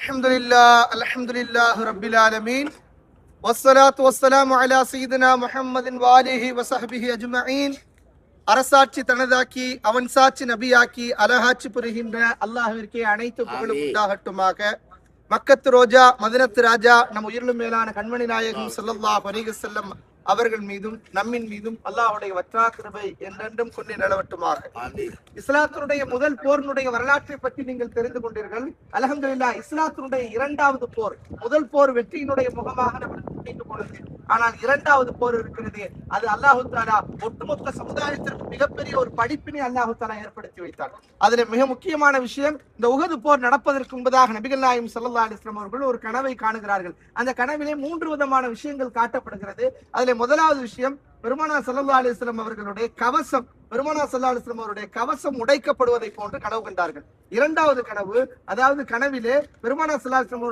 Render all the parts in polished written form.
அல்ஹம்துலில்லாஹ் ரப்பில் ஆலமீன் வஸ்ஸலாத்து வஸ்ஸலாமு அலா சய்யிதினா முஹம்மதின் வாலிஹி வஸஹ்பிஹி அஜ்மஈன். அரசாட்சி தனதாக்கி அவன் சாட்சி நபியாக்கி அலஹாட்சி புரிகின்ற அல்லாஹ்விற்கே அனைத்து புகழும் உண்டாகட்டுமாக. மக்கத்து ரோஜா மதினத்து ராஜா நம் உயிரிலும் மேலான கண்மணி நாயகம் ஸல்லல்லாஹு அலைஹி வஸல்லம் அவர்கள் மீதும் நம்மின் மீதும் அல்லாஹ்வுடைய வற்றா கிருபை என்றென்றும் கொண்டு நிலவட்டுமாக. இஸ்லாத்தினுடைய முதல் போரினுடைய வரலாற்றை பற்றி நீங்கள் தெரிந்து கொண்டீர்கள். அல்ஹம்துலில்லாஹ், இஸ்லாத்தினுடைய இரண்டாவது போர், முதல் போர் வெற்றியினுடைய முகமாக நமக்கு போனது. ஆனால் இரண்டாவது போர் இருக்கிறது, அது அல்லாஹு தஆலா ஒட்டுமொத்த சமுதாயத்திற்கு மிகப்பெரிய ஒரு படிப்பினை அல்லாஹு தஆலா ஏற்படுத்தி வைத்தார். அதுல மிக முக்கியமான விஷயம், இந்த உஹது போர் நடப்பதற்கு முன்பதாக நபிகள் நாயகம் ஸல்லல்லாஹு அலைஹி வஸல்லம் அவர்கள் ஒரு கனவை காணுகிறார்கள். அந்த கனவிலே 3 விதமான விஷயங்கள் காட்டப்படுகிறது. அதுல முதலாவது விஷயம், பெருமானார் ஸல்லல்லாஹு அலைஹி வஸல்லம் அவர்களுடைய கவசம், பெருமானார் ஸல்லல்லாஹு அலைஹி வஸல்லம் அவருடைய கவசம் உடைக்கப்படுவதை போன்று கனவு கண்டார்கள். இரண்டாவது கனவு, அதாவது கனவிலே பெருமானார் ஸல்லல்லாஹு அலைஹி வஸல்லம்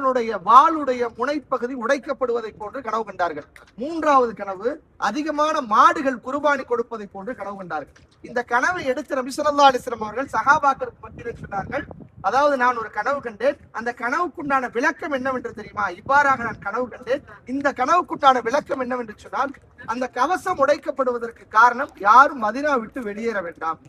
அவருடைய வாளுடைய முனைப்பகுதி உடைக்கப்படுவதை போன்று கனவு கண்டார்கள். மூன்றாவது கனவு, அதிகமான மாடுகள் குர்பானி கொடுப்பதை போன்று கனவு கண்டார்கள். இந்த கனவை எடுத்து நபி ஸல்லல்லாஹு அலைஹி வஸல்லம் அவர்கள் சஹாபாக்களுக்கு மத்தியில் சொன்னார்கள், அதாவது நான் ஒரு கனவு கண்டேன், அந்த கனவுக்குண்டான விளக்கம் என்னவென்று தெரியுமா? இவ்வாறாக நான் கனவு கண்டேன். இந்த கனவுக்குண்டான விளக்கம் என்னவென்று சொன்னால், அந்த கவசம் உடைக்கப்படுவதற்கு காரணம் யாரும் மதீனா விட்டு வெளியேற வேண்டாம்.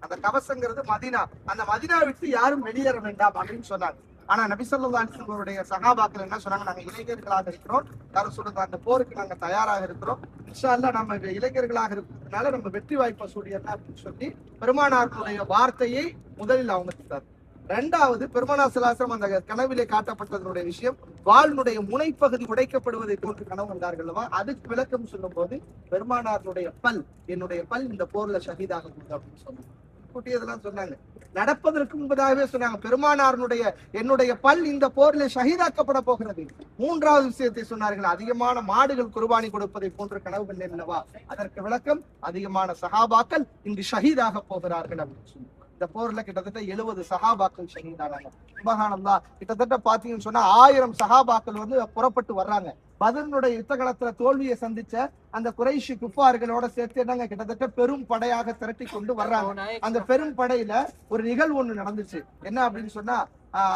அந்த கவசங்கிறது மதீனா, அந்த மதீனா விட்டு யாரும் வெளியேற வேண்டாம் அப்படின்னு சொன்னாங்க. ஆனா நபி ஸல்லல்லாஹு அலைஹி வஸல்லம் அவருடைய சஹாபாக்கள் என்ன சொன்னாங்க? நாங்க இளைஞர்களாக இருக்கிறோம், யாரும் சொல்லுங்க அந்த போருக்கு நாங்க தயாராக இருக்கிறோம், இன்ஷா அல்லாஹ் நம்ம இளைஞர்களாக இருக்கிறதுனால நம்ம வெற்றி வாய்ப்பை சொல்லிடலாம் அப்படின்னு சொல்லி பெருமானாருடைய வார்த்தையை முதலில் அவங்க திட்டார். இரண்டாவது, பெருமானார் ஸல்லல்லாஹு அலைஹி வஸல்லம் அந்த கனவிலே காட்டப்பட்டதனுடைய விஷயம், வாளினுடைய முனைப்பகுதி உடைக்கப்படுவதை போன்று கனவு கண்டார்கள். அதுக்கு விளக்கம் சொல்லும் போது, பெருமானாருடைய பல், என்னுடைய பல் இந்த போர்ல ஷஹீதாக போகுது அப்படின்னு சொன்னாங்க. கூட்டியதெல்லாம் சொன்னாங்க. நடப்பதற்கு முன்பதாகவே சொன்னாங்க, பெருமானாருடைய என்னுடைய பல் இந்த போரில் ஷஹீதாக்கப்பட போகிறது. மூன்றாவது விஷயத்தை சொன்னார்கள், அதிகமான மாடுகள் குர்பானி கொடுப்பதை போன்று கனவு கண்டேன் அல்லவா? அதற்கு விளக்கம், அதிகமான சஹாபாக்கள் இங்கு ஷஹீதாக போகிறார்கள் அப்படின்னு சொல்லி. இந்த போர்ல கிட்டத்தட்ட 70 சஹாபாக்கள் ஷஹீதானாங்க. சுப்ஹானல்லாஹ், கிட்டத்தட்ட பாத்தீங்கன்னு சொன்னா 1000 சஹாபாக்கள் புறப்பட்டு வர்றாங்க. பத்ருடைய யுத்த களத்துல தோல்வியை சந்திச்ச அந்த குறைஷி குஃபார்களோட சேர்த்து என்னங்க, கிட்டத்தட்ட பெரும் படையாக திரட்டி கொண்டு வர்றாங்க. அந்த பெரும் படையில ஒரு நிகழ்வு ஒண்ணு நடந்துச்சு. என்ன அப்படின்னு சொன்னா,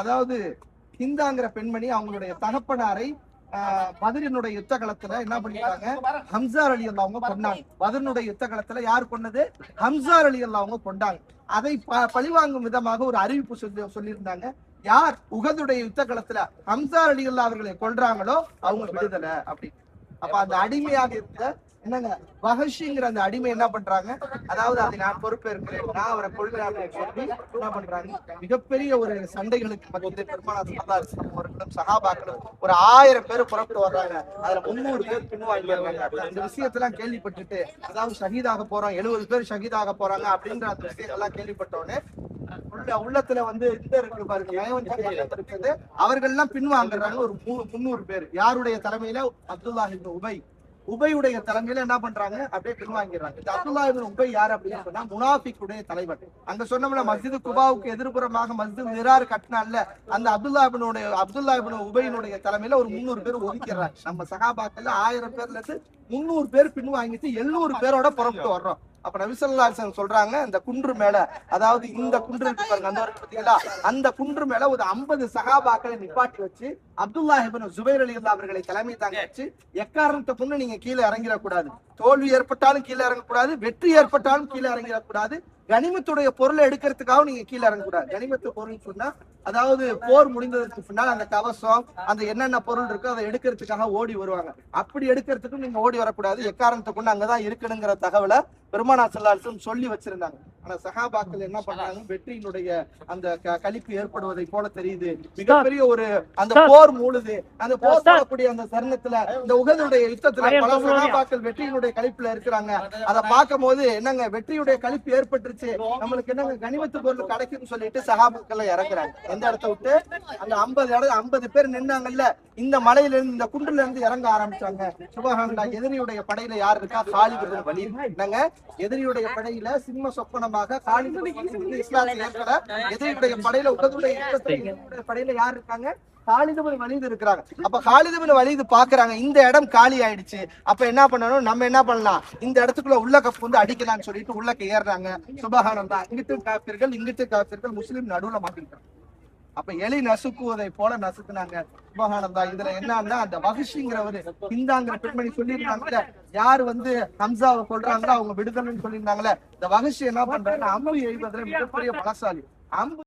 அதாவது ஹிந்தாங்கிற பெண்மணி அவங்களுடைய தகப்பனாரை பத்ரினுடைய யுத்த களத்துல என்ன பண்ணிட்டாங்க, ஹம்சார் அலி அல்லாஹ் அவங்க கொண்டாங்க. பத்ரினுடைய யுத்த களத்துல யார் கொண்டது? ஹம்சார் அலி அல்லாஹ் அவங்க கொண்டாங்க. அதை பழிவாங்கும் விதமாக ஒரு அறிவிப்பு சொல்லியிருந்தாங்க. யார் உஹதுடைய யுத்த களத்துல ஹம்சார் அலி அல்லாஹ் அவர்களை கொல்றாங்களோ அவங்க விடுதலை அப்படி. அப்ப அந்த அடிமையாக இருந்த என்னங்க வஹஷிங்கிற அந்த அடிமை என்ன பண்றாங்க, அதாவது அதை நான் பொறுப்பேற்கிறேன், நான் அவரை கொள்கிறேன் சொல்லி என்ன பண்றாங்க, மிகப்பெரிய ஒரு சண்டைகளுக்கு மத்தியில் பெருமானார் ஸல்லல்லாஹு அலைஹி வஸல்லம் அவர்களும் சஹாபாக்களும் ஒரு 1000 பேர் புறப்பட்டு வர்றாங்க. அதுல 300 பேர் பின்வாங்கி வர்றாங்க. இந்த விஷயத்தெல்லாம் கேள்விப்பட்டுட்டு, அதாவது ஷஹீதாக போறோம், 70 பேர் ஷஹீதாக போறாங்க அப்படின்ற அந்த விஷயங்கள்லாம் கேள்விப்பட்டோன்னே உள்ளத்துல இந்த இருக்கு பாருங்க இருக்குது, அவர்கள் எல்லாம் பின்வாங்குறாங்க. ஒரு 300 பேர் யாருடைய தலைமையில? அப்துல்லாஹ் இப்னு உபையுடைய தலைமையில என்ன பண்றாங்க, அப்படியே பின்வாங்கிறாங்க. இந்த அப்துல்லாஹ் இப்னு உபை யார் அப்படின்னு சொன்னா, முனாஃபிக்குடைய தலைவர். அங்க சொன்னோம்ல, மஸ்ஜிது குபாவுக்கு எதிர்ப்புறமாக மஸ்ஜித் நிரார் கட்டினால அந்த அப்துல்லாஹ் இப்னு உபையினுடைய தலைமையில ஒரு 300 பேர் ஒதுக்கிறாங்க. நம்ம சஹாபாக்கள் 1000 பேர்ல இருந்து 300 பேர் பின்வாங்கிட்டு 700 பேரோட புறப்பட்டு வர்றோம். அப்ப நபி ஸல்லல்லாஹு அலைஹி வஸல்லம் சொல்றாங்க, அந்த குன்று மேல, அதாவது இந்த குன்று இருக்கு பாருங்க, அந்த பாத்தீங்களா, அந்த குன்று மேல ஒரு 50 சஹாபாக்களை நிப்பாட்டி வச்சு அப்துல்லாஹ் இப்னு ஜுபைர் ரலியல்லாஹு அவர்களை தலைமை தாங்க வச்சு, எக்காரணத்தை கொண்டு நீங்க கீழே இறங்கிடக்கூடாது, தோல்வி ஏற்பட்டாலும் கீழே இறங்கக்கூடாது, வெற்றி ஏற்பட்டாலும் கீழே இறங்கிடக்கூடாது, கனிமத்துடைய பொருளை எடுக்கிறதுக்காக நீங்க கீழே இறங்கக்கூடாது. கனிமத்து பொருள் சொன்னா, அதாவது போர் முடிந்ததற்கு பின்னால் அந்த கவசம், அந்த என்னென்ன பொருள் இருக்கோ அதை எடுக்கிறதுக்காக ஓடி வருவாங்க. அப்படி எடுக்கிறதுக்கும் நீங்க ஓடி வரக்கூடாது, எக்காரணத்தை கொண்டு அங்கதான் இருக்கணுங்கிற தகவலை பெருமானார் ஸல்லல்லாஹு அலைஹி வஸல்லம் சொல்லி வச்சிருந்தாங்க. ஆனா சஹாபாக்கள் என்ன பண்றாங்க, வெற்றியினுடைய அந்த களிப்பு ஏற்படுவதை போல தெரியுது. மிகப்பெரிய ஒரு அந்த போர் மூழுது. அந்த போர் போடக்கூடிய அந்த தருணத்துல, இந்த உஹதுடைய யுத்தத்துல பல சஹாபாக்கள் வெற்றியினுடைய களிப்புல இருக்கிறாங்க. அதை பார்க்கும் போது என்னங்க, வெற்றியுடைய களிப்பு ஏற்பட்டுருச்சு, நம்மளுக்கு என்னங்க கனிமத்து பொருள் கிடைக்கும்னு சொல்லிட்டு சஹாபாக்கள் இறங்குறாங்க. எந்த இடத்த விட்டு? அந்த 50 பேர் நின்னாங்கல்ல, இந்த மலையில இருந்து, இந்த குன்றுல இருந்து இறங்க ஆரம்பிச்சாங்க. சுபஹானல்லாஹ், எதிரியுடைய படையில யார் இருக்கா? காலித் இப்னு வலீத். என்னங்க, எதிரியுடைய படையில சிம்ம சொப்பனமாக காலித் இப்னு வலீத் இஸ்லாத்தை ஏற்கல. எதிரியுடைய படையில உஹதுடைய படையில யார் இருக்காங்க? காலித் இப்னு வலீத் இருக்கிறாங்க. அப்ப காலித் இப்னு வலீத் பாக்குறாங்க, இந்த இடம் காலி ஆயிடுச்சு, அப்ப என்ன பண்ணணும், நம்ம என்ன பண்ணலாம், இந்த இடத்துக்குள்ள உள்ள கப்பு அடிக்கலாம்னு சொல்லிட்டு உள்ளக்க ஏறுறாங்க. சுபஹானல்லாஹ், இங்கிட்டு காஃபிர்கள் இங்கிட்டு காஃபிர்கள், முஸ்லிம் நடுவுல மாட்டிக்கிட்டாங்க. அப்ப எலி நசுக்குவதை போல நசுக்குனாங்க. சுபஹானல்லாஹ். இதுல என்னன்னா அந்த வஹ்ஷிங்கிறவரு ஹிந்தாங்கிற பெண்மணி சொல்லியிருந்தாங்கல்ல, யார் வந்து ஹம்சாவை கொல்றாங்களோ அவங்க விடுதலைன்னு சொல்லியிருந்தாங்கல்ல, இந்த வஹ்ஷி என்ன பண்றாங்கன்னா அம்பு எய்வதில் மிகப்பெரிய பலசாலி. அம்பு